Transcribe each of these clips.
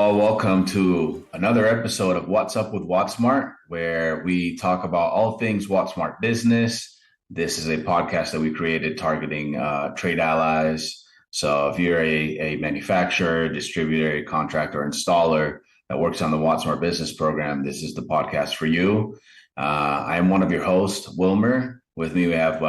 Well, welcome to another episode of What's Up with Wattsmart, where we talk about all things Wattsmart business. This is a podcast that we created targeting trade allies. So if you're a manufacturer, distributor, contractor, installer that works on the Wattsmart business program, this is the podcast for you. I am one of your hosts, Wilmer. With me, we have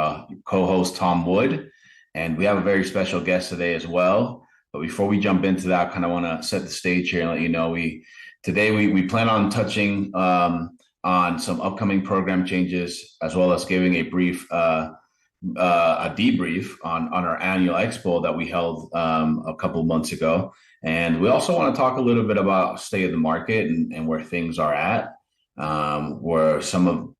co-host Tom Wood, and we have a very special guest today as well. But before we jump into that, I kind of want to set the stage here and let you know we plan on touching on some upcoming program changes, as well as giving a brief a debrief on our annual expo that we held a couple of months ago. And we also want to talk a little bit about state of the market and where things are at, where some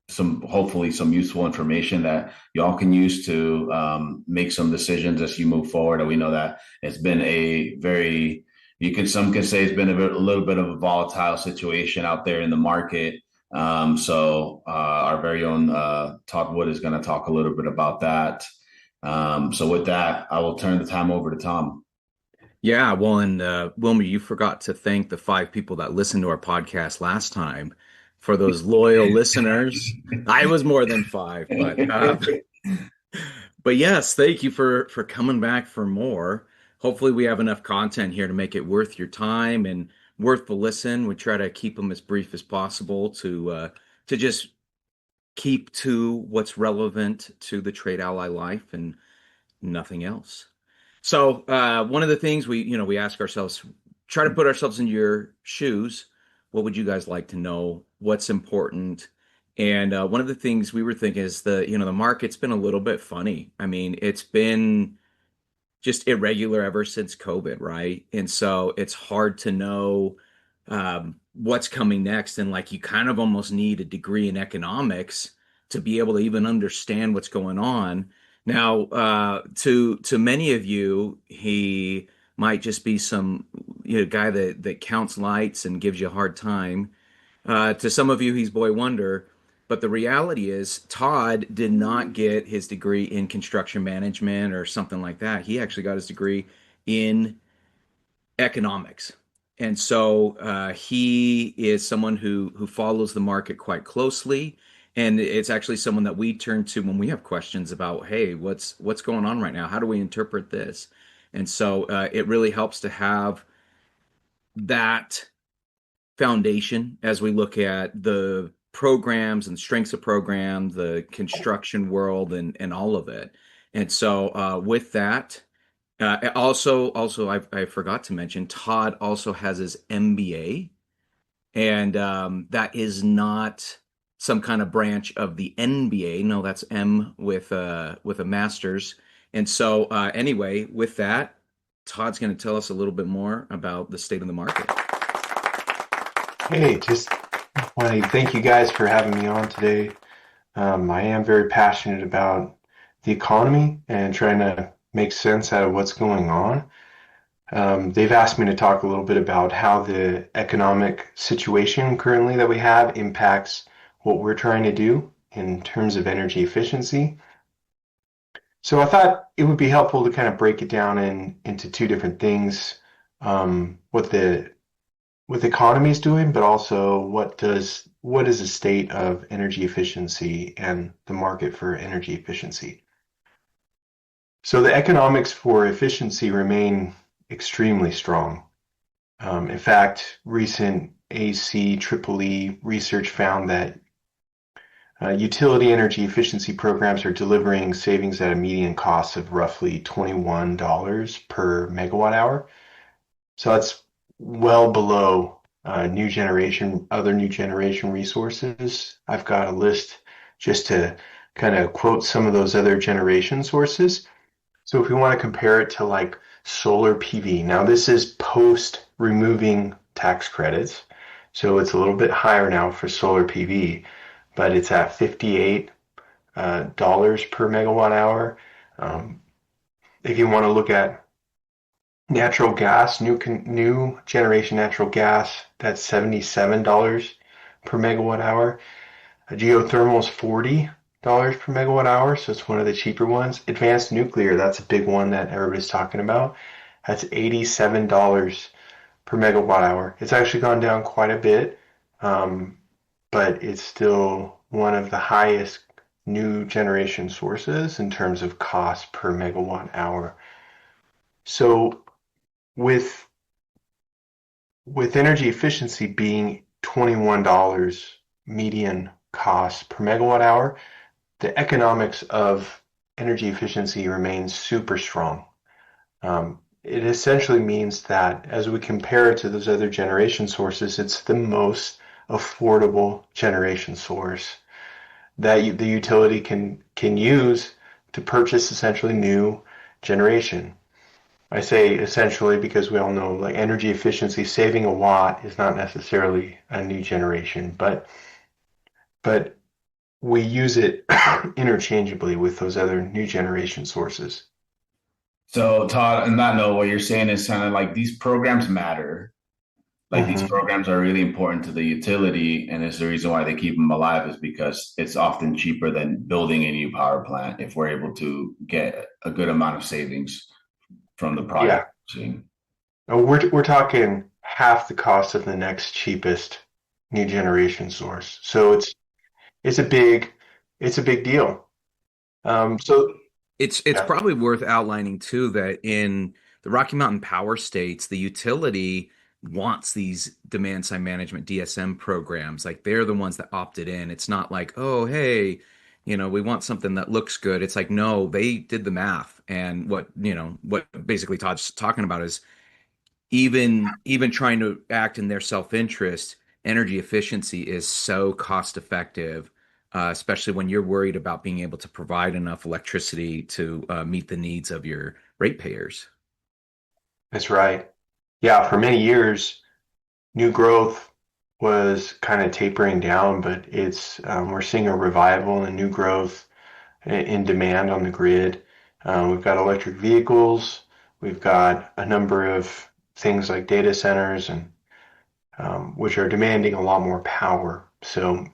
hopefully some useful information that y'all can use to make some decisions as you move forward. And we know that it's been some can say it's been a little bit of a volatile situation out there in the market. So our very own Todd Wood is going to talk a little bit about that. So with that, I will turn the time over to Tom. Yeah, well, and Wilmer, you forgot to thank the 5 people that listened to our podcast last time. For those loyal listeners, I was more than 5, but yes, thank you for coming back for more. Hopefully, we have enough content here to make it worth your time and worth the listen. We try to keep them as brief as possible to just keep to what's relevant to the trade ally life and nothing else. So one of the things we ask ourselves, try to put ourselves in your shoes. What would you guys like to know? What's important? And one of the things we were thinking is the market's been a little bit funny. I mean, it's been just irregular ever since COVID, right? And so it's hard to know what's coming next. And like you kind of almost need a degree in economics to be able to even understand what's going on. Now, to many of you, he might just be some guy that counts lights and gives you a hard time. To some of you, he's boy wonder. But the reality is, Todd did not get his degree in construction management or something like that. He actually got his degree in economics. And so he is someone who follows the market quite closely. And it's actually someone that we turn to when we have questions about, hey, what's going on right now? How do we interpret this? And so it really helps to have that foundation as we look at the programs and strengths of programs, the construction world, and all of it. And so with that, also I forgot to mention, Todd also has his MBA, and that is not some kind of branch of the NBA. No, that's M with a master's. And so anyway, with that, Todd's going to tell us a little bit more about the state of the market. Hey, just want to thank you guys for having me on today. I am very passionate about the economy and trying to make sense out of what's going on. They've asked me to talk a little bit about how the economic situation currently that we have impacts what we're trying to do in terms of energy efficiency. So I thought it would be helpful to kind of break it down into 2 different things, what the economy is doing, but also what is the state of energy efficiency and the market for energy efficiency. So the economics for efficiency remain extremely strong. In fact, recent ACEEE research found that utility energy efficiency programs are delivering savings at a median cost of roughly $21 per megawatt hour. So that's well below other new generation resources. I've got a list just to kind of quote some of those other generation sources. So if we want to compare it to like solar PV, now this is post removing tax credits. So it's a little bit higher now for solar PV, but it's at $58 per megawatt hour. If you want to look at natural gas, new generation natural gas, that's $77 per megawatt hour. Geothermal is $40 per megawatt hour, so it's one of the cheaper ones. Advanced nuclear, that's a big one that everybody's talking about. That's $87 per megawatt hour. It's actually gone down quite a bit, um, but it's still one of the highest new generation sources in terms of cost per megawatt hour. So with energy efficiency being $21 median cost per megawatt hour, the economics of energy efficiency remains super strong. It essentially means that as we compare it to those other generation sources, it's the most affordable generation source that the utility can use to purchase essentially new generation. I say essentially because we all know like energy efficiency, saving a watt is not necessarily a new generation, but we use it interchangeably with those other new generation sources. So, Todd, on that note, what you're saying is kind of like these programs matter. Like these Mm-hmm. programs are really important to the utility, and it's the reason why they keep them alive is because it's often cheaper than building a new power plant if we're able to get a good amount of savings from the Yeah, project. we're talking half the cost of the next cheapest new generation source. So it's a big it's a big deal. So It's yeah, probably worth outlining too that in the Rocky Mountain Power States, the utility wants these demand side management DSM programs. Like they're the ones that opted in. It's not like, oh, hey, we want something that looks good. It's like, no, they did the math. And what basically Todd's talking about is even trying to act in their self-interest, energy efficiency is so cost effective, especially when you're worried about being able to provide enough electricity to meet the needs of your ratepayers. that's right. Yeah, for many years, new growth was kind of tapering down, but it's we're seeing a revival and new growth in demand on the grid. We've got electric vehicles, we've got a number of things like data centers and which are demanding a lot more power. So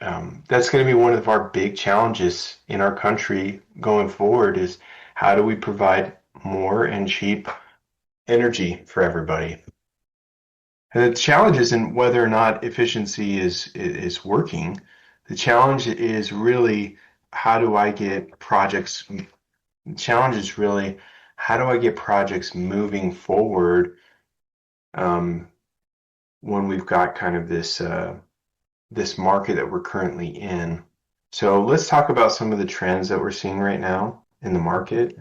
that's going to be one of our big challenges in our country going forward is how do we provide more and cheap energy for everybody? And the challenge isn't whether or not efficiency is working. The challenge is really how do I get projects. The challenge is really how do I get projects moving forward um, when we've got kind of this market that we're currently in. So let's talk about some of the trends that we're seeing right now in the market.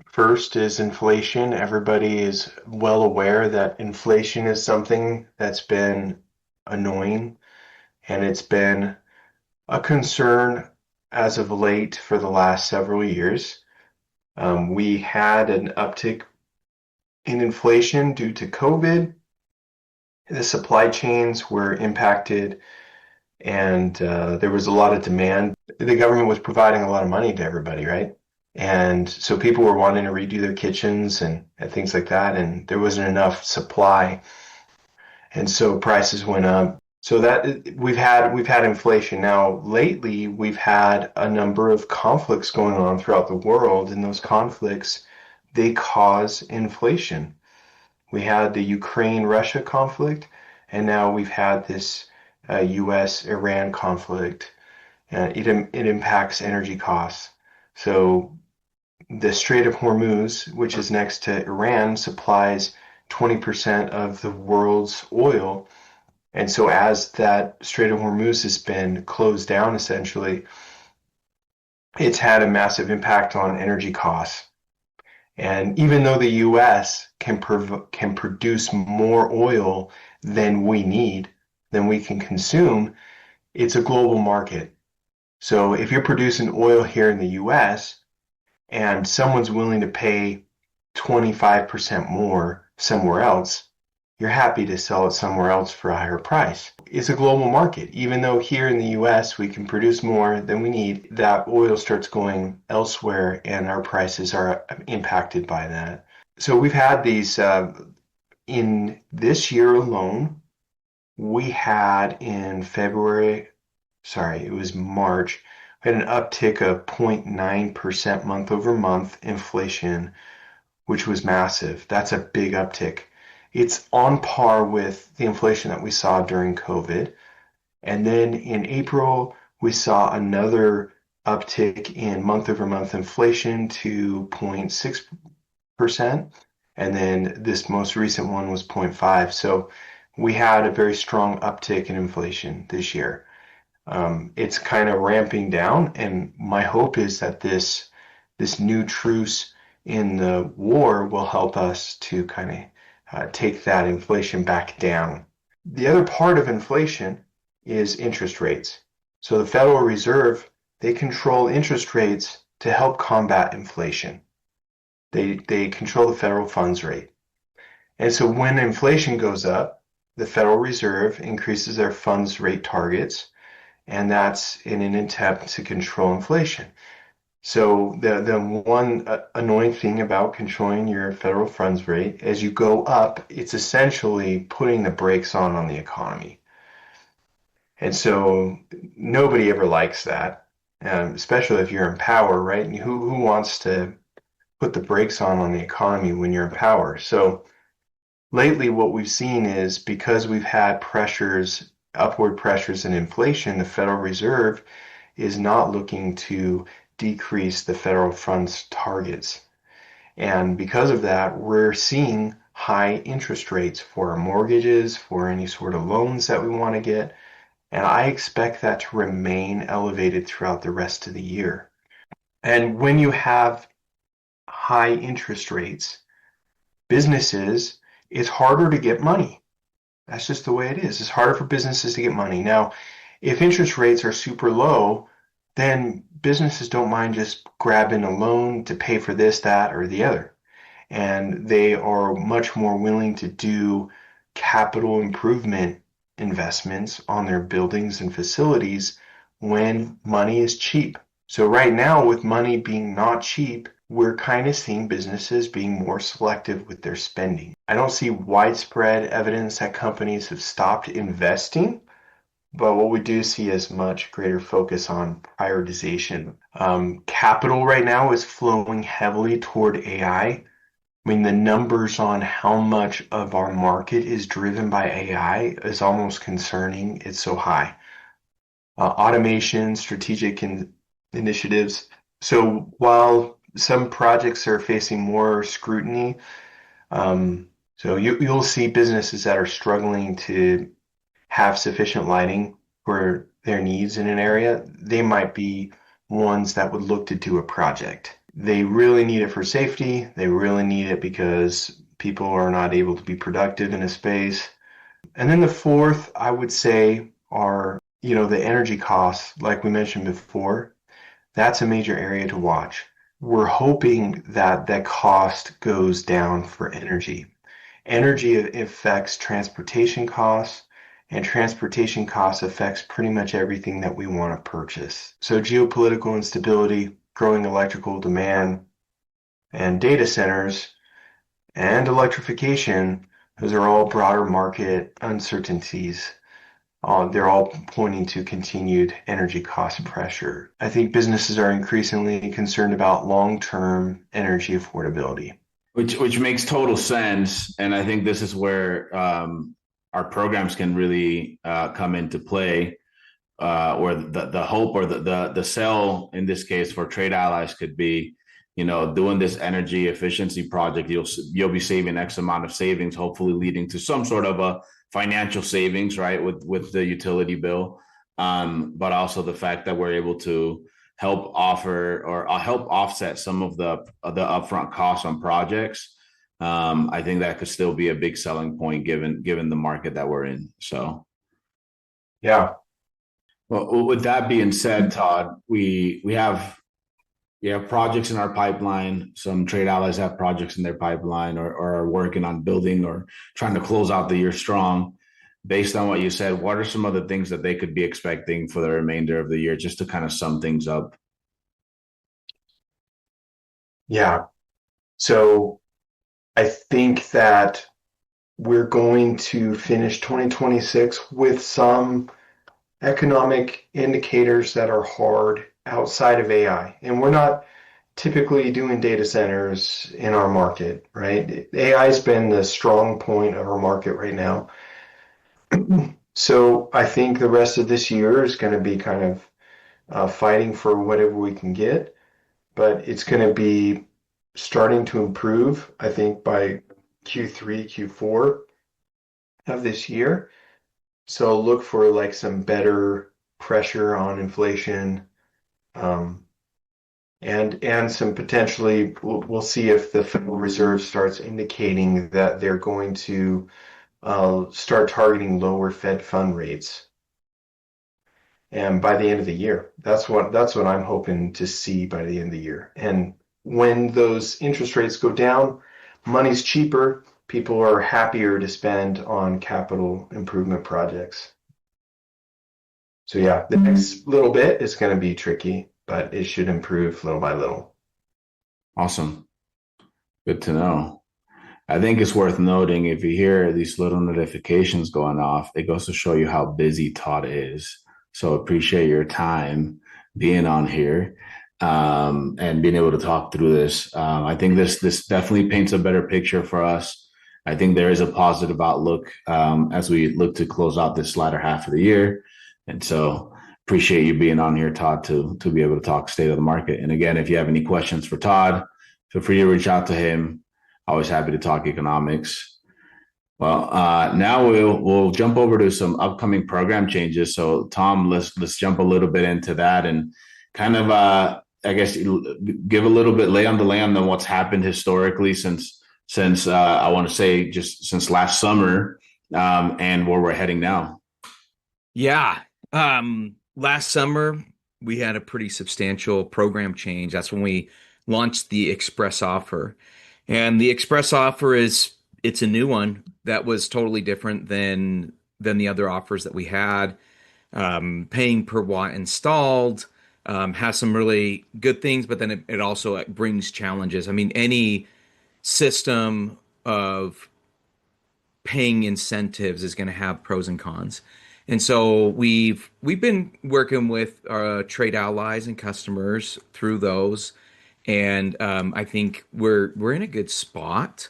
First is inflation. Everybody is well aware that inflation is something that's been annoying and it's been a concern as of late for the last several years. We had an uptick in inflation due to COVID. The supply chains were impacted and there was a lot of demand. The government was providing a lot of money to everybody, right? And so people were wanting to redo their kitchens and things like that, and there wasn't enough supply, and so prices went up. So that we've had inflation. Now lately we've had a number of conflicts going on throughout the world, and those conflicts they cause inflation. We had the Ukraine-Russia conflict, and now we've had this U.S.-Iran conflict. It impacts energy costs. So the Strait of Hormuz, which is next to Iran, supplies 20% of the world's oil. And so as that Strait of Hormuz has been closed down, essentially, it's had a massive impact on energy costs. And even though the U.S. can produce more oil than we need, than we can consume, it's a global market. So if you're producing oil here in the U.S. and someone's willing to pay 25% more somewhere else, you're happy to sell it somewhere else for a higher price. It's a global market. Even though here in the US we can produce more than we need, that oil starts going elsewhere and our prices are impacted by that. So we've had these, in this year alone, we had in it was March, we had an uptick of 0.9% month over month inflation, which was massive. That's a big uptick. It's on par with the inflation that we saw during COVID. And then in April, we saw another uptick in month-over-month inflation to 0.6%. And then this most recent one was 0.5. So we had a very strong uptick in inflation this year. It's kind of ramping down, and my hope is that this new truce in the war will help us to kind of take that inflation back down. The other part of inflation is interest rates. So the Federal Reserve, they control interest rates to help combat inflation. They control the federal funds rate. And so when inflation goes up, the Federal Reserve increases their funds rate targets, and that's in an attempt to control inflation. So the one annoying thing about controlling your federal funds rate, as you go up, it's essentially putting the brakes on the economy. And so nobody ever likes that, especially if you're in power, right? And who wants to put the brakes on the economy when you're in power? So lately, what we've seen is because we've had pressures, upward pressures in inflation, the Federal Reserve is not looking to decrease the federal funds targets. And because of that, we're seeing high interest rates for our mortgages, for any sort of loans that we want to get. And I expect that to remain elevated throughout the rest of the year. And when you have high interest rates, businesses, it's harder to get money. That's just the way it is. It's harder for businesses to get money. Now, if interest rates are super low, then businesses don't mind just grabbing a loan to pay for this, that, or the other. And they are much more willing to do capital improvement investments on their buildings and facilities when money is cheap. So right now, with money being not cheap, we're kind of seeing businesses being more selective with their spending. I don't see widespread evidence that companies have stopped investing, but what we do see is much greater focus on prioritization. Capital right now is flowing heavily toward AI. I mean, the numbers on how much of our market is driven by AI is almost concerning. It's so high. Automation, strategic initiatives. So while some projects are facing more scrutiny, so you'll see businesses that are struggling to have sufficient lighting for their needs in an area. They might be ones that would look to do a project. They really need it for safety. They really need it because people are not able to be productive in a space. And then the fourth, I would say, are, the energy costs, like we mentioned before. That's a major area to watch. We're hoping that that cost goes down for energy. Energy affects transportation costs, and transportation costs affects pretty much everything that we want to purchase. So geopolitical instability, growing electrical demand, and data centers, and electrification, those are all broader market uncertainties. They're all pointing to continued energy cost pressure. I think businesses are increasingly concerned about long-term energy affordability. Which makes total sense. And I think this is where our programs can really come into play, where the hope or the sell in this case for trade allies could be, doing this energy efficiency project, you'll be saving X amount of savings, hopefully leading to some sort of a financial savings, right, with the utility bill, but also the fact that we're able to help offer or help offset some of the upfront costs on projects. I think that could still be a big selling point given the market that we're in. So, yeah. Well, with that being said, Todd, we have projects in our pipeline. Some trade allies have projects in their pipeline or are working on building or trying to close out the year strong. Based on what you said, what are some other things that they could be expecting for the remainder of the year, just to kind of sum things up? Yeah. So I think that we're going to finish 2026 with some economic indicators that are hard outside of AI. And we're not typically doing data centers in our market, right? AI has been the strong point of our market right now. So I think the rest of this year is going to be kind of fighting for whatever we can get, but it's going to be starting to improve, I think, by Q3, Q4 of this year. So look for like some better pressure on inflation, um, and some potentially we'll see if the Federal Reserve starts indicating that they're going to start targeting lower Fed fund rates. And by the end of the year, that's what I'm hoping to see by the end of the year. And when those interest rates go down, money's cheaper, people are happier to spend on capital improvement projects. So yeah, the next little bit is going to be tricky, but it should improve little by little. Awesome. Good to know. I think it's worth noting if you hear these little notifications going off, it goes to show you how busy Todd is. So appreciate your time being on here and being able to talk through this. I think this definitely paints a better picture for us. I think there is a positive outlook as we look to close out this latter half of the year. And so appreciate you being on here, Todd, to be able to talk state of the market. And again, if you have any questions for Todd, feel free to reach out to him. Always happy to talk economics. Well, now we'll jump over to some upcoming program changes. So, Tom, let's jump a little bit into that and kind of, I guess, give a little bit lay on the land on what's happened historically since I want to say just since last summer, and where we're heading now. Yeah. Last summer, we had a pretty substantial program change. That's when we launched the Express offer. And the Express offer it's a new one that was totally different than the other offers that we had. Paying per watt installed, has some really good things, but then it also brings challenges. I mean, any system of paying incentives is going to have pros and cons. And so we've been working with our trade allies and customers through those, and I think we're in a good spot.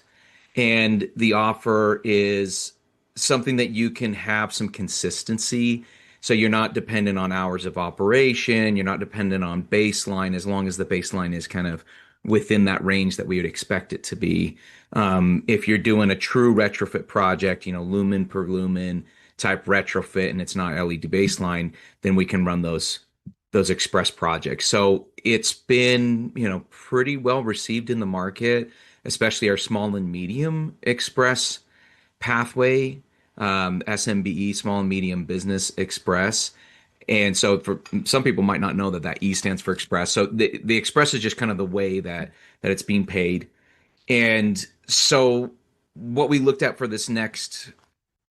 And the offer is something that you can have some consistency. So you're not dependent on hours of operation. You're not dependent on baseline, as long as the baseline is kind of within that range that we would expect it to be. If you're doing a true retrofit project, lumen per lumen type retrofit, and it's not LED baseline, then we can run those express projects. So it's been, pretty well received in the market, especially our small and medium express pathway, SMBE, small and medium business express. And so for some people might not know that E stands for express. So the express is just kind of the way that it's being paid. And so what we looked at for this next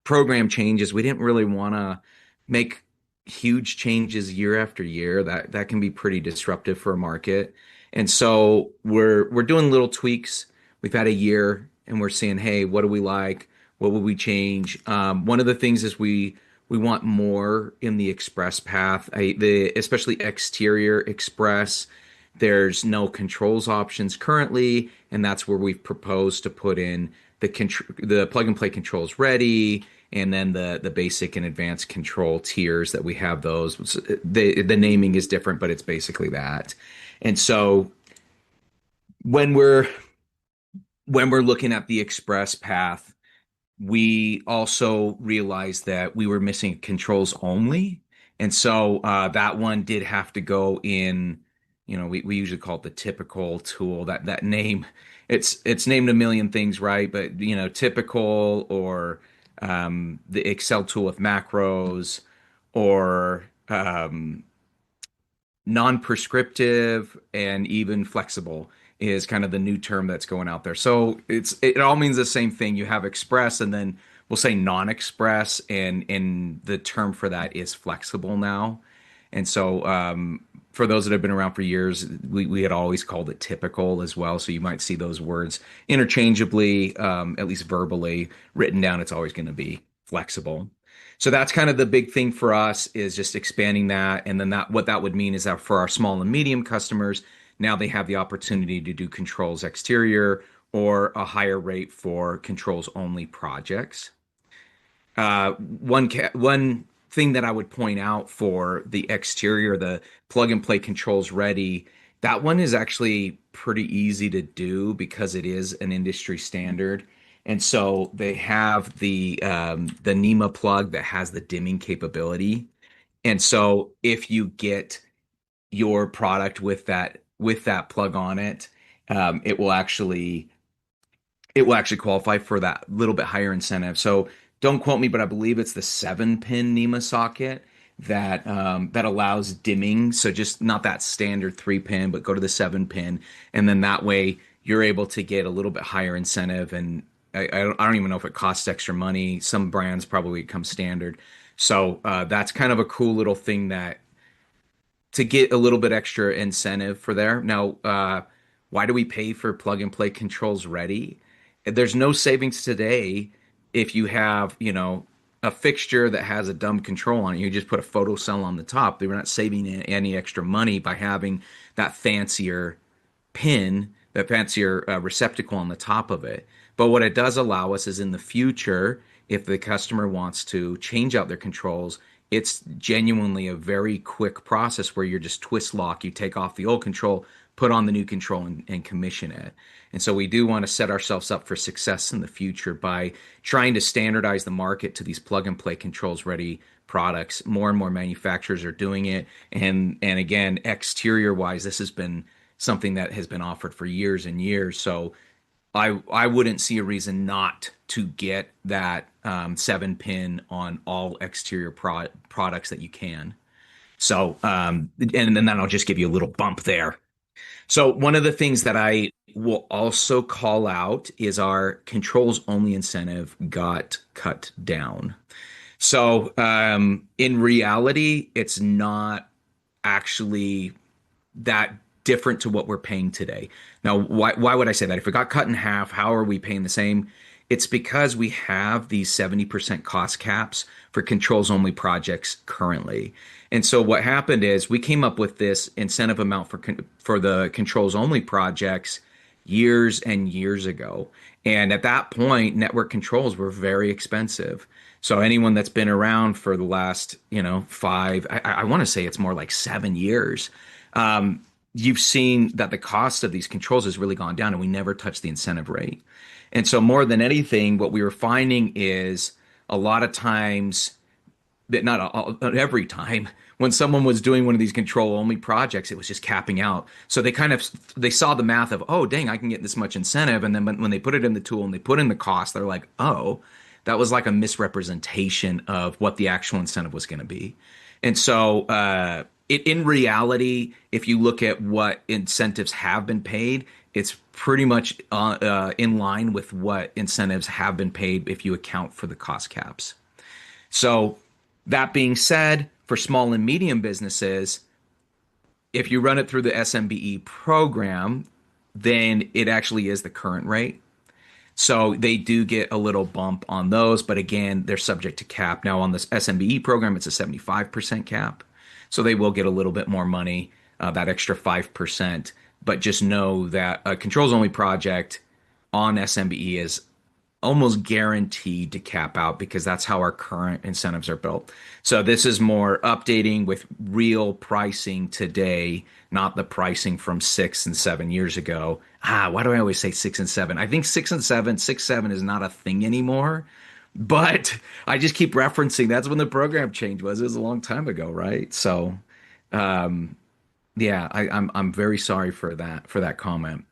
program changes, we didn't really want to make huge changes year after year. That can be pretty disruptive for a market. And so we're doing little tweaks. We've had a year and we're saying, hey, what do we like? What would we change? One of the things is we want more in the express path, especially exterior express. There's no controls options currently, and that's where we've proposed to put in the plug and play controls ready, and then the basic and advanced control tiers that we have those. The naming is different, but it's basically that. And so when we're looking at the express path, we also realized that we were missing controls only. And so that one did have to go in, we usually call it the typical tool. That name, it's named a million things, right? But, typical, or the Excel tool with macros, or non-prescriptive, and even flexible is kind of the new term that's going out there. So it all means the same thing. You have express, and then we'll say non-express, and the term for that is flexible now. And so for those that have been around for years, we had always called it typical as well. So you might see those words interchangeably, at least verbally written down. It's always going to be flexible. So that's kind of the big thing for us, is just expanding that. And then what that would mean is that for our small and medium customers, Now they have the opportunity to do controls exterior or a higher rate for controls only projects. One thing that I would point out for the exterior, the plug and play controls ready, that one is actually pretty easy to do because it is an industry standard. And so they have the NEMA plug that has the dimming capability. And so if you get your product with that plug on it, um, it will actually it will actually qualify for that little bit higher incentive. So don't quote me, but I believe it's the 7-pin NEMA socket that allows dimming. So just not that standard 3-pin, but go to the 7-pin, and then that way you're able to get a little bit higher incentive. And I don't even know if it costs extra money. Some brands probably come standard. So that's kind of a cool little thing that to get a little bit extra incentive for there. Now, why do we pay for plug and play controls ready? There's no savings today if you have, a fixture that has a dumb control on it. You just put a photo cell on the top. They were not saving any extra money by having that fancier pin, that fancier receptacle on the top of it. But what it does allow us is in the future, if the customer wants to change out their controls, it's genuinely a very quick process where you're just twist lock. You take off the old control, put on the new control, and commission it. And so we do want to set ourselves up for success in the future by trying to standardize the market to these plug and play controls ready products. More and more manufacturers are doing it. And again, exterior wise, this has been something that has been offered for years and years. So I wouldn't see a reason not to get that 7-pin on all exterior products that you can. So and then I'll just give you a little bump there. So one of the things that I will also call out is our controls only incentive got cut down. So in reality, it's not actually that different to what we're paying today. Now, why would I say that? If it got cut in half, how are we paying the same? It's because we have these 70% cost caps for controls only projects currently. And so what happened is we came up with this incentive amount for the controls only projects years and years ago. And at that point, network controls were very expensive. So anyone that's been around for the last, five, I want to say it's more like 7 years, you've seen that the cost of these controls has really gone down, and we never touched the incentive rate. And so more than anything, what we were finding is a lot of times, but not every time, when someone was doing one of these control only projects, it was just capping out. So they saw the math of, oh, dang, I can get this much incentive. And then when they put it in the tool and they put in the cost, they're like, oh, that was like a misrepresentation of what the actual incentive was going to be. And so in reality, if you look at what incentives have been paid, it's pretty much in line with what incentives have been paid if you account for the cost caps. So that being said, for small and medium businesses, if you run it through the SMBE program, then it actually is the current rate. So they do get a little bump on those, but again, they're subject to cap. Now on this SMBE program, it's a 75% cap. So they will get a little bit more money, that extra 5%. But just know that a controls only project on SMBE is almost guaranteed to cap out because that's how our current incentives are built. So this is more updating with real pricing today, not the pricing from 6 and 7 years ago. Why do I always say 6 and 7? I think 6 and 7, 6, 7 is not a thing anymore. But I just keep referencing that's when the program change was. It was a long time ago, right? So, yeah, I'm very sorry for that comment.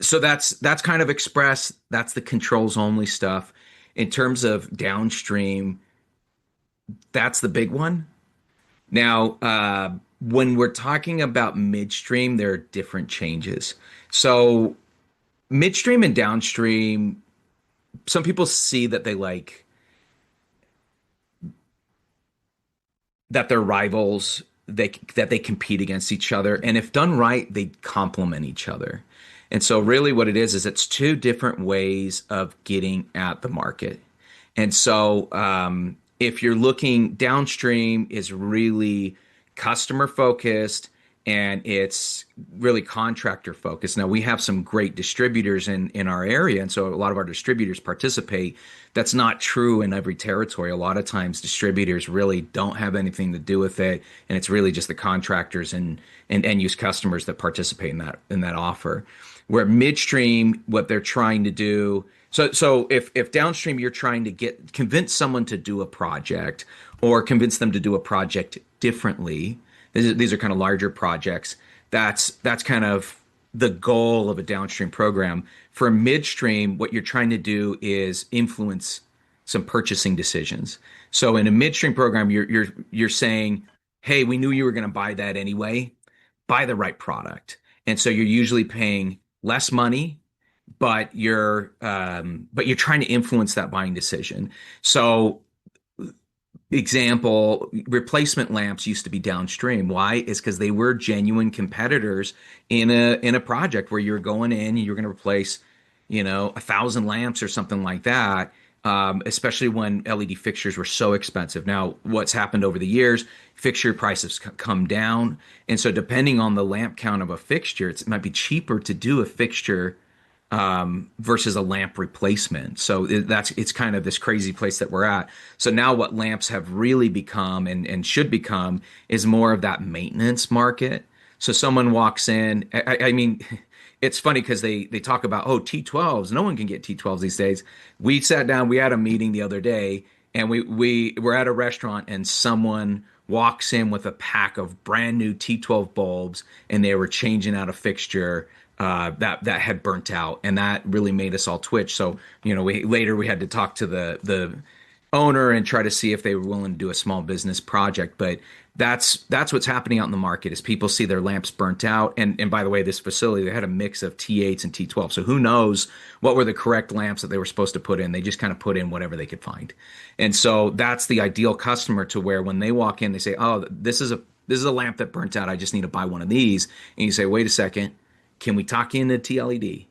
So that's kind of express. That's the controls only stuff. In terms of downstream, that's the big one. Now, when we're talking about midstream, there are different changes. So midstream and downstream, some people see that that they're rivals, that they compete against each other, and if done right, they complement each other. And so really what it is it's two different ways of getting at the market. And so if you're looking downstream is really customer focused and it's really contractor focused. Now we have some great distributors in our area, and so a lot of our distributors participate. That's not true in every territory. A lot of times distributors really don't have anything to do with it, and it's really just the contractors and end use customers that participate in that offer. Where midstream, what they're trying to do, so if downstream you're trying to convince someone to do a project or convince them to do a project differently, these are kind of larger projects. That's kind of the goal of a downstream program. For midstream, what you're trying to do is influence some purchasing decisions. So in a midstream program, you're saying, "Hey, we knew you were going to buy that anyway. Buy the right product." And so you're usually paying less money, but you're trying to influence that buying decision. So example, replacement lamps used to be downstream. Why? Is because they were genuine competitors in a project where you're going in and you're going to replace, 1,000 lamps or something like that. Especially when LED fixtures were so expensive. Now, what's happened over the years, fixture prices come down. And so depending on the lamp count of a fixture, it might be cheaper to do a fixture versus a lamp replacement. So it's kind of this crazy place that we're at. So now what lamps have really become and should become is more of that maintenance market. So someone walks in, I mean, it's funny because they talk about, oh, T12s. No one can get T12s these days. We sat down, we had a meeting the other day, and we were at a restaurant, and someone walks in with a pack of brand new T12 bulbs, and they were changing out a fixture that had burnt out, and that really made us all twitch. So we had to talk to the owner and try to see if they were willing to do a small business project. But that's what's happening out in the market is people see their lamps burnt out. And by the way, this facility, they had a mix of T8s and T12. So who knows what were the correct lamps that they were supposed to put in. They just kind of put in whatever they could find. And so that's the ideal customer to where when they walk in, they say, oh, this is a lamp that burnt out. I just need to buy one of these. And you say, wait a second, can we talk you into TLED?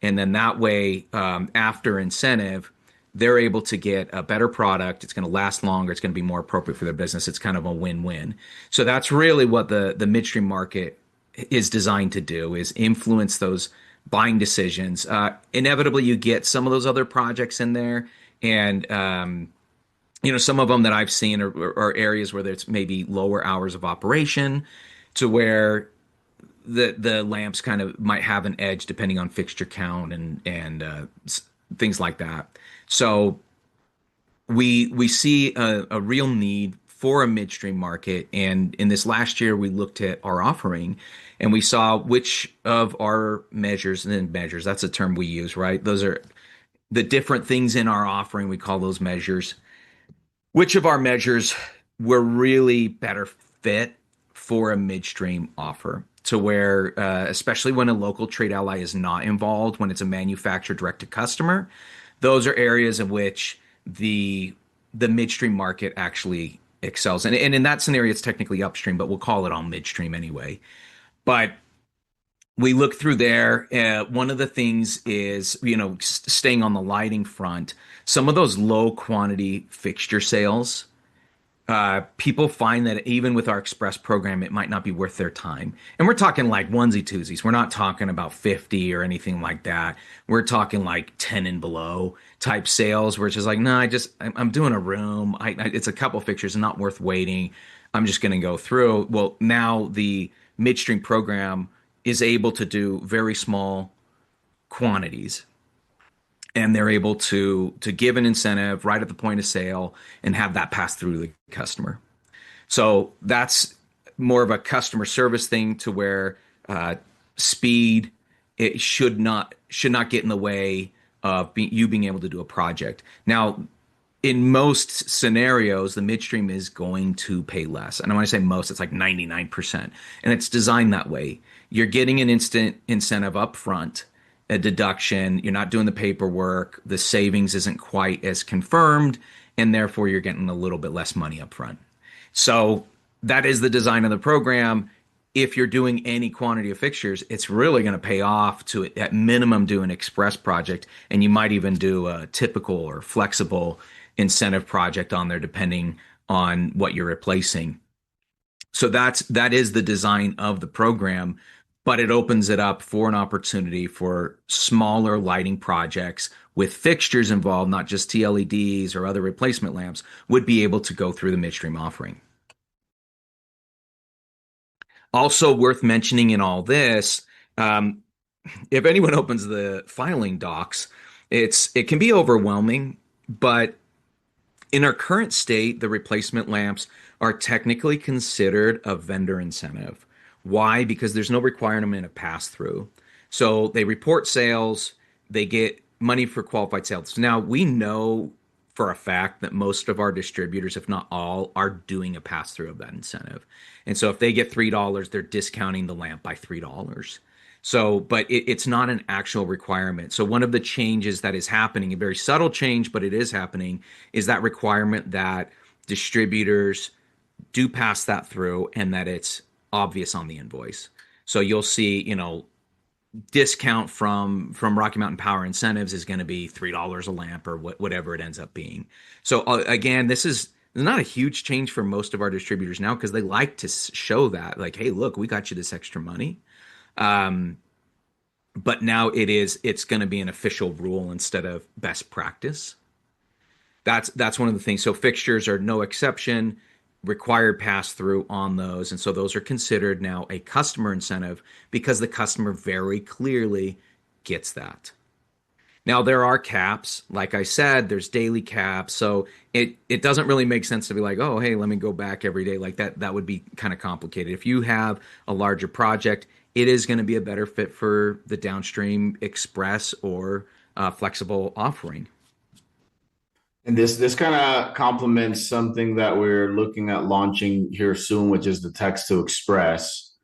And then that way, after incentive, they're able to get a better product. It's going to last longer. It's going to be more appropriate for their business. It's kind of a win-win. So that's really what the midstream market is designed to do, is influence those buying decisions. Inevitably, you get some of those other projects in there. And, some of them that I've seen are areas where there's maybe lower hours of operation to where the lamps kind of might have an edge depending on fixture count and things like that. So we see a real need for a midstream market. And in this last year, we looked at our offering and we saw which of our measures, that's a term we use, right? Those are the different things in our offering. We call those measures. Which of our measures were really better fit for a midstream offer? To where, especially when a local trade ally is not involved, when it's a manufacturer direct to customer, those are areas in which the midstream market actually excels. And in that scenario, it's technically upstream, but we'll call it all midstream anyway. But we look through there. One of the things is, staying on the lighting front, some of those low quantity fixture sales, people find that even with our express program, it might not be worth their time. And we're talking like onesie twosies. We're not talking about 50 or anything like that. We're talking like 10 and below type sales where it's just like, no, I'm doing a room. It's a couple fixtures and not worth waiting. I'm just going to go through. Well, now the midstream program is able to do very small quantities. And they're able to give an incentive right at the point of sale and have that pass through the customer. So that's more of a customer service thing to where speed, it should not get in the way of you being able to do a project. Now, in most scenarios, the midstream is going to pay less. And when I say most, it's like 99%. And it's designed that way. You're getting an instant incentive up front, a deduction, you're not doing the paperwork, the savings isn't quite as confirmed, and therefore you're getting a little bit less money up front. So that is the design of the program. If you're doing any quantity of fixtures, it's really going to pay off to at minimum do an express project, and you might even do a typical or flexible incentive project on there depending on what you're replacing. So that is the design of the program, but it opens it up for an opportunity for smaller lighting projects with fixtures involved, not just TLEDs or other replacement lamps, would be able to go through the midstream offering. Also worth mentioning in all this, um, if anyone opens the filing docs, it can be overwhelming, but in our current state, the replacement lamps are technically considered a vendor incentive. Why? Because there's no requirement of pass through. So they report sales, they get money for qualified sales. Now, we know for a fact that most of our distributors, if not all, are doing a pass through of that incentive. And so if they get $3, they're discounting the lamp by $3. So, but it's not an actual requirement. So, one of the changes that is happening, a very subtle change, but it is happening, is that requirement that distributors do pass that through and that it's obvious on the invoice. So, you'll see, discount from Rocky Mountain Power Incentives is going to be $3 a lamp or whatever it ends up being. So, again, this is not a huge change for most of our distributors now because they like to show that, like, hey, look, we got you this extra money. But now it's going to be an official rule instead of best practice. That's one of the things. So fixtures are no exception, required pass through on those, and so those are considered now a customer incentive because the customer very clearly gets that. Now there are caps, like I said, there's daily caps, so it doesn't really make sense to be like, oh, hey, let me go back every day like that. That would be kind of complicated. If you have a larger project, it is going to be a better fit for the downstream express or flexible offering. And this kind of complements something that we're looking at launching here soon, which is the text to express,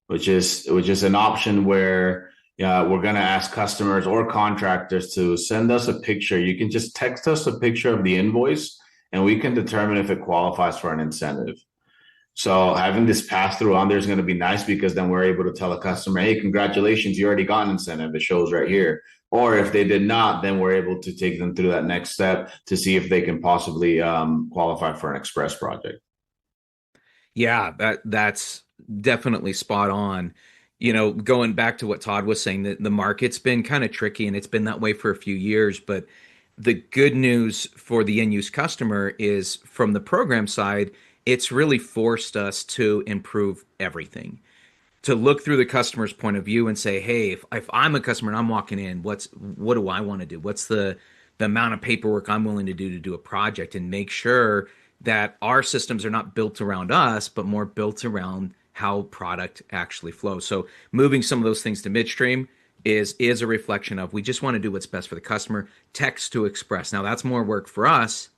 which is an option where we're going to ask customers or contractors to send us a picture. You can just text us a picture of the invoice, and we can determine if it qualifies for an incentive. So having this pass through on there is going to be nice because then we're able to tell a customer, hey, congratulations, you already got an incentive. It shows right here. Or if they did not, then we're able to take them through that next step to see if they can possibly qualify for an express project. Yeah, that's definitely spot on. Going back to what Todd was saying, that the market's been kind of tricky and it's been that way for a few years, but the good news for the end use customer is from the program side, it's really forced us to improve everything, to look through the customer's point of view and say, hey, if I'm a customer and I'm walking in, what do I want to do? What's the amount of paperwork I'm willing to do a project, and make sure that our systems are not built around us, but more built around how product actually flows. So moving some of those things to midstream is a reflection of we just want to do what's best for the customer. Text to express. Now that's more work for us,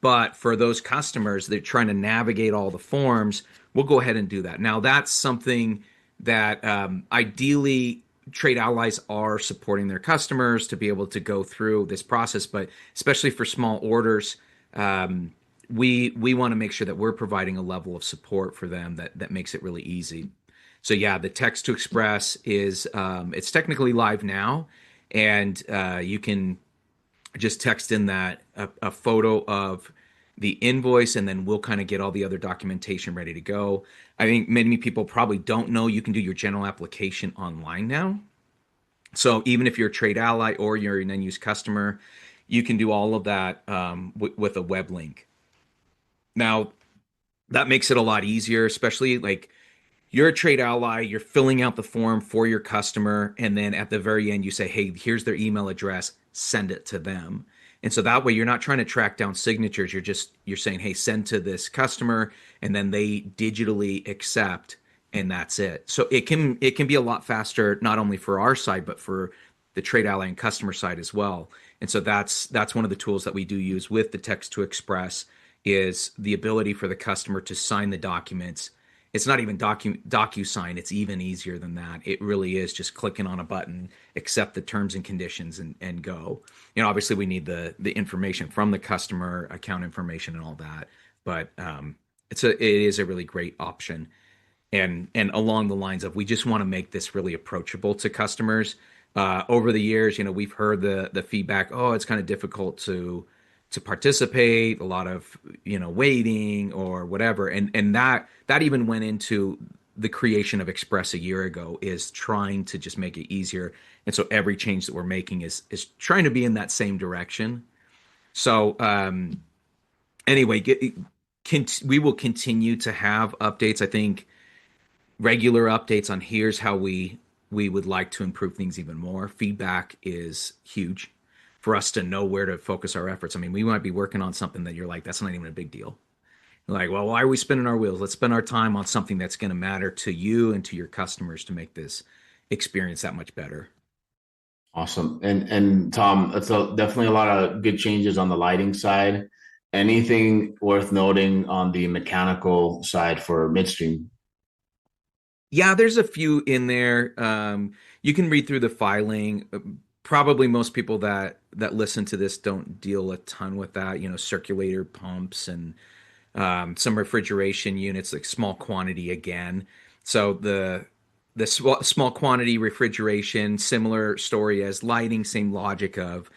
but for those customers that are trying to navigate all the forms, we'll go ahead and do that. Now, that's something that ideally trade allies are supporting their customers to be able to go through this process, but especially for small orders, we want to make sure that we're providing a level of support for them that makes it really easy. So yeah, the text to express is it's technically live now, and you can just text in that a photo of the invoice, and then we'll kind of get all the other documentation ready to go. I think many people probably don't know you can do your general application online now. So even if you're a trade ally or you're an end use customer, you can do all of that with a web link. Now, that makes it a lot easier, especially like you're a trade ally, you're filling out the form for your customer, and then at the very end, you say, hey, here's their email address, send it to them. And so that way you're not trying to track down signatures. You're saying, hey, send to this customer, and then they digitally accept, and that's it. So it can be a lot faster, not only for our side, but for the trade ally and customer side as well. And so that's one of the tools that we do use with the text to express is the ability for the customer to sign the documents. It's not even DocuSign. It's even easier than that. It really is just clicking on a button, accept the terms and conditions, and go. Obviously we need the information from the customer, account information, and all that. But it is a really great option. And along the lines of we just want to make this really approachable to customers. Over the years, we've heard the feedback. Oh, it's kind of difficult to to participate, a lot of, waiting or whatever. And that even went into the creation of Express a year ago, is trying to just make it easier. And so every change that we're making is trying to be in that same direction. So anyway, we will continue to have updates. I think regular updates on here's how we would like to improve things even more. Feedback is huge for us to know where to focus our efforts. I mean, we might be working on something that you're like, that's not even a big deal. You're like, well, why are we spinning our wheels? Let's spend our time on something that's going to matter to you and to your customers to make this experience that much better. Awesome. And Tom, definitely a lot of good changes on the lighting side. Anything worth noting on the mechanical side for midstream? Yeah, there's a few in there. You can read through the filing. Probably most people that listen to this don't deal a ton with that. Circulator pumps and some refrigeration units, like small quantity again. So the small quantity refrigeration, similar story as lighting, same logic of,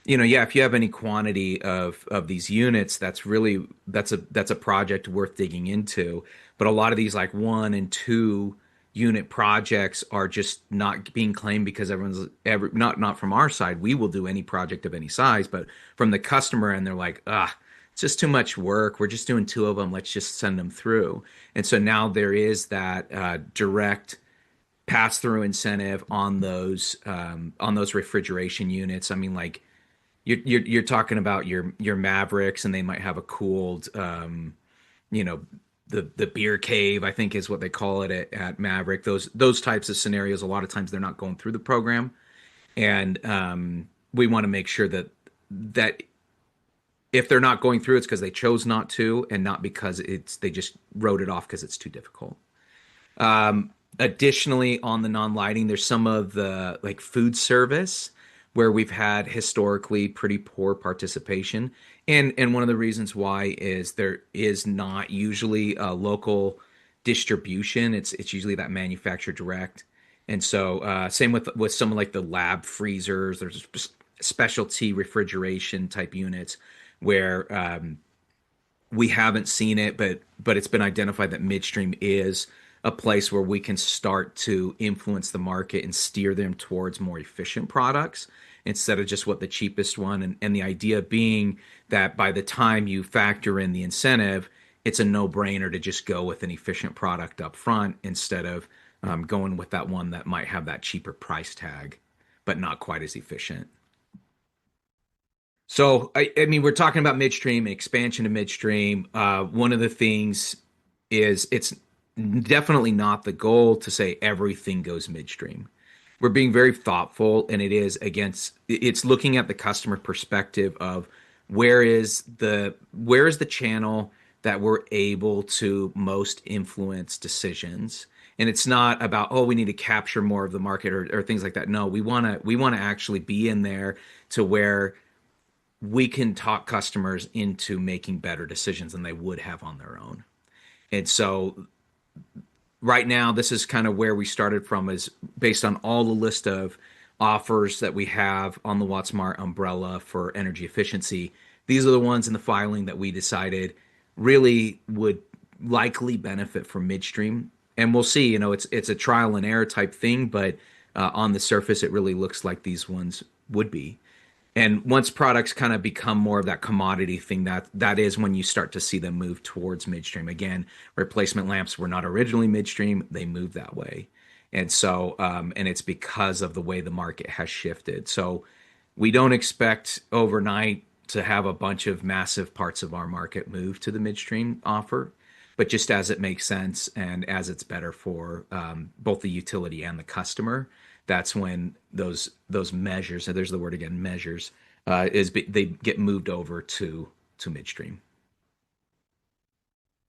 yeah, if you have any quantity of these units, that's a project worth digging into. But a lot of these like 1 and 2 unit projects are just not being claimed because not from our side. We will do any project of any size, but from the customer, and they're like, it's just too much work. We're just doing 2 of them. Let's just send them through. And so now there is that direct pass through incentive on those refrigeration units. I mean, like you're talking about your Mavericks, and they might have a cooled, you know, the beer cave, I think is what they call it at Maverick. Those types of scenarios, a lot of times they're not going through the program, and we want to make sure that if they're not going through, it's because they chose not to, and not because they just wrote it off because it's too difficult. Additionally, on the non-lighting, there's some of the like food service where we've had historically pretty poor participation. And one of the reasons why is there is not usually a local distribution. It's usually that manufacturer direct. And so same with some of like the lab freezers, there's specialty refrigeration type units where we haven't seen it, but it's been identified that midstream is a place where we can start to influence the market and steer them towards more efficient products instead of just what the cheapest one. And the idea being that by the time you factor in the incentive, it's a no-brainer to just go with an efficient product up front instead of going with that one that might have that cheaper price tag, but not quite as efficient. So, I mean, we're talking about midstream, expansion to midstream. One of the things is it's definitely not the goal to say everything goes midstream. We're being very thoughtful, and it's looking at the customer perspective of where is the channel that we're able to most influence decisions. And it's not about, oh, we need to capture more of the market or things like that. No, we want to actually be in there to where we can talk customers into making better decisions than they would have on their own. And so right now, this is kind of where we started from, is based on all the list of offers that we have on the Wattsmart umbrella for energy efficiency. These are the ones in the filing that we decided really would likely benefit from midstream. And we'll see, it's a trial and error type thing, but on the surface, it really looks like these ones would be. And once products kind of become more of that commodity thing, that is when you start to see them move towards midstream. Again, replacement lamps were not originally midstream; they moved that way, and so and it's because of the way the market has shifted. So we don't expect overnight to have a bunch of massive parts of our market move to the midstream offer, but just as it makes sense and as it's better for both the utility and the customer. That's when those measures, and there's the word again, measures, they get moved over to midstream.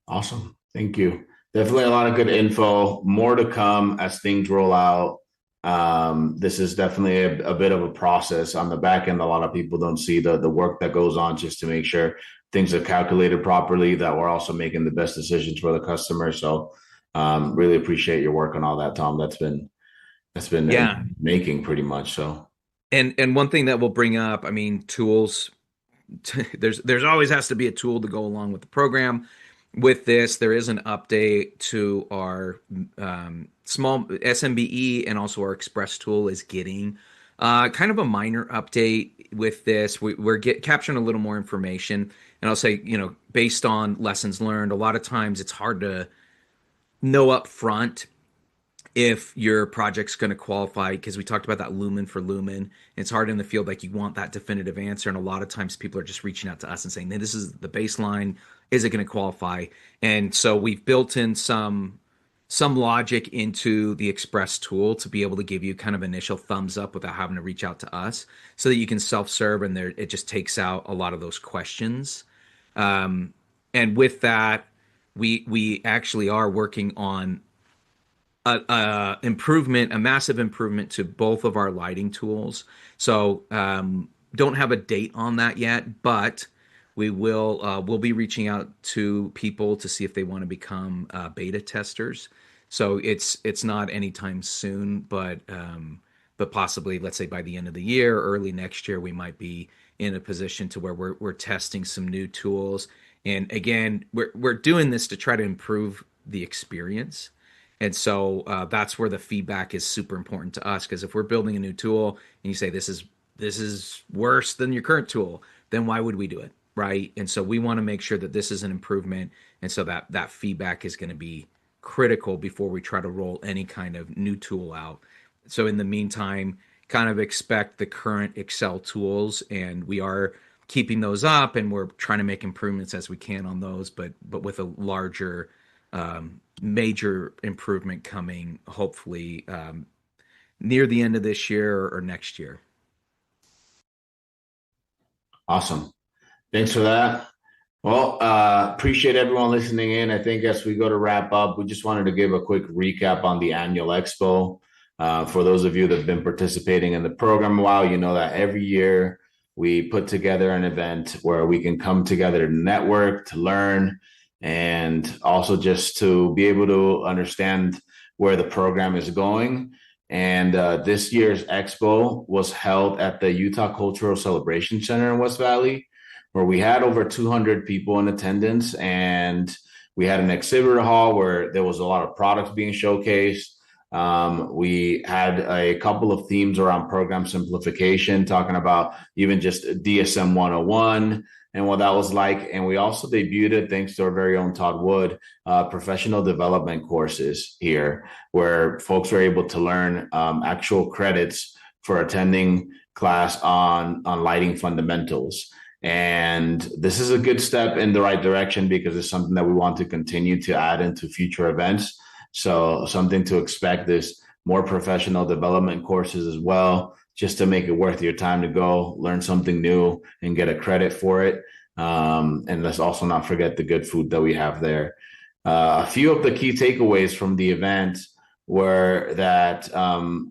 Awesome. Thank you. Definitely a lot of good info. More to come as things roll out. This is definitely a bit of a process on the back end. A lot of people don't see the work that goes on just to make sure things are calculated properly, that we're also making the best decisions for the customer. So really appreciate your work on all that, Tom. That's been Yeah. making pretty much. So And one thing that we'll bring up, I mean, tools, there's always has to be a tool to go along with the program. With this, there is an update to our small SMBE, and also our Express tool is getting kind of a minor update with this. We're capturing a little more information, and I'll say, based on lessons learned, a lot of times it's hard to know up front if your project's going to qualify, because we talked about that lumen for lumen. It's hard in the field, like you want that definitive answer, and a lot of times people are just reaching out to us and saying, hey, this is the baseline, is it going to qualify? And so we've built in some logic into the Express tool to be able to give you kind of initial thumbs up without having to reach out to us, so that you can self-serve, and there it just takes out a lot of those questions. And with that, we actually are working on a massive improvement to both of our lighting tools. So don't have a date on that yet, but we'll be reaching out to people to see if they want to become beta testers. So it's not anytime soon, but possibly, let's say by the end of the year, early next year, we might be in a position to where we're testing some new tools. And again, we're doing this to try to improve the experience. And so that's where the feedback is super important to us, because if we're building a new tool and you say this is worse than your current tool, then why would we do it, right? And so we want to make sure that this is an improvement, and so that feedback is going to be critical before we try to roll any kind of new tool out. So in the meantime, kind of expect the current Excel tools, and we are keeping those up, and we're trying to make improvements as we can on those, but with a larger major improvement coming, hopefully near the end of this year or next year. Awesome. Thanks for that. Well, appreciate everyone listening in. I think as we go to wrap up, we just wanted to give a quick recap on the annual expo. For those of you that have been participating in the program a while, you know that every year we put together an event where we can come together to network, to learn, and also just to be able to understand where the program is going. And this year's expo was held at the Utah Cultural Celebration Center in West Valley, where we had over 200 people in attendance, and we had an exhibitor hall where there was a lot of products being showcased. We had a couple of themes around program simplification, talking about even just DSM 101 and what that was like. And we also debuted, thanks to our very own Todd Wood, professional development courses here, where folks were able to learn actual credits for attending class on lighting fundamentals. And this is a good step in the right direction, because it's something that we want to continue to add into future events. So something to expect is more professional development courses as well, just to make it worth your time to go learn something new and get a credit for it. And let's also not forget the good food that we have there. A few of the key takeaways from the event were that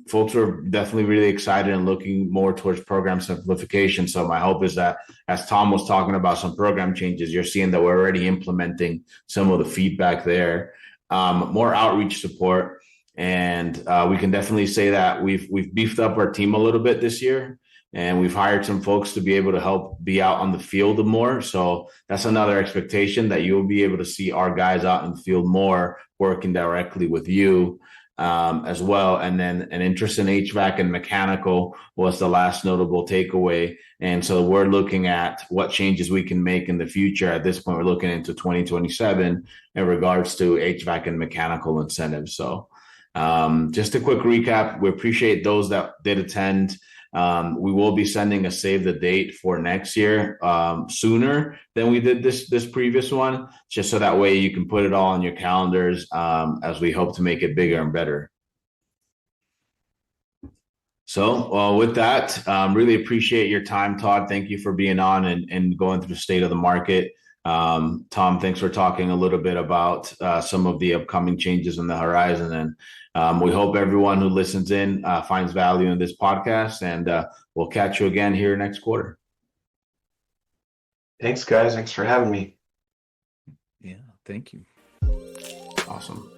folks were definitely really excited and looking more towards program simplification. So my hope is that, as Tom was talking about some program changes, you're seeing that we're already implementing some of the feedback there. More outreach support. And we can definitely say that we've beefed up our team a little bit this year, and we've hired some folks to be able to help be out on the field more. So that's another expectation, that you'll be able to see our guys out in the field more, working directly with you as well. And then an interest in HVAC and mechanical was the last notable takeaway. And so we're looking at what changes we can make in the future. At this point, we're looking into 2027 in regards to HVAC and mechanical incentives. So just a quick recap. We appreciate those that did attend. We will be sending a save the date for next year sooner than we did this previous one, just so that way you can put it all on your calendars as we hope to make it bigger and better. So with that, really appreciate your time, Todd. Thank you for being on and going through the state of the market. Tom, thanks for talking a little bit about some of the upcoming changes on the horizon. And we hope everyone who listens in finds value in this podcast, and we'll catch you again here next quarter. Thanks, guys. Thanks for having me. Yeah, thank you. Awesome.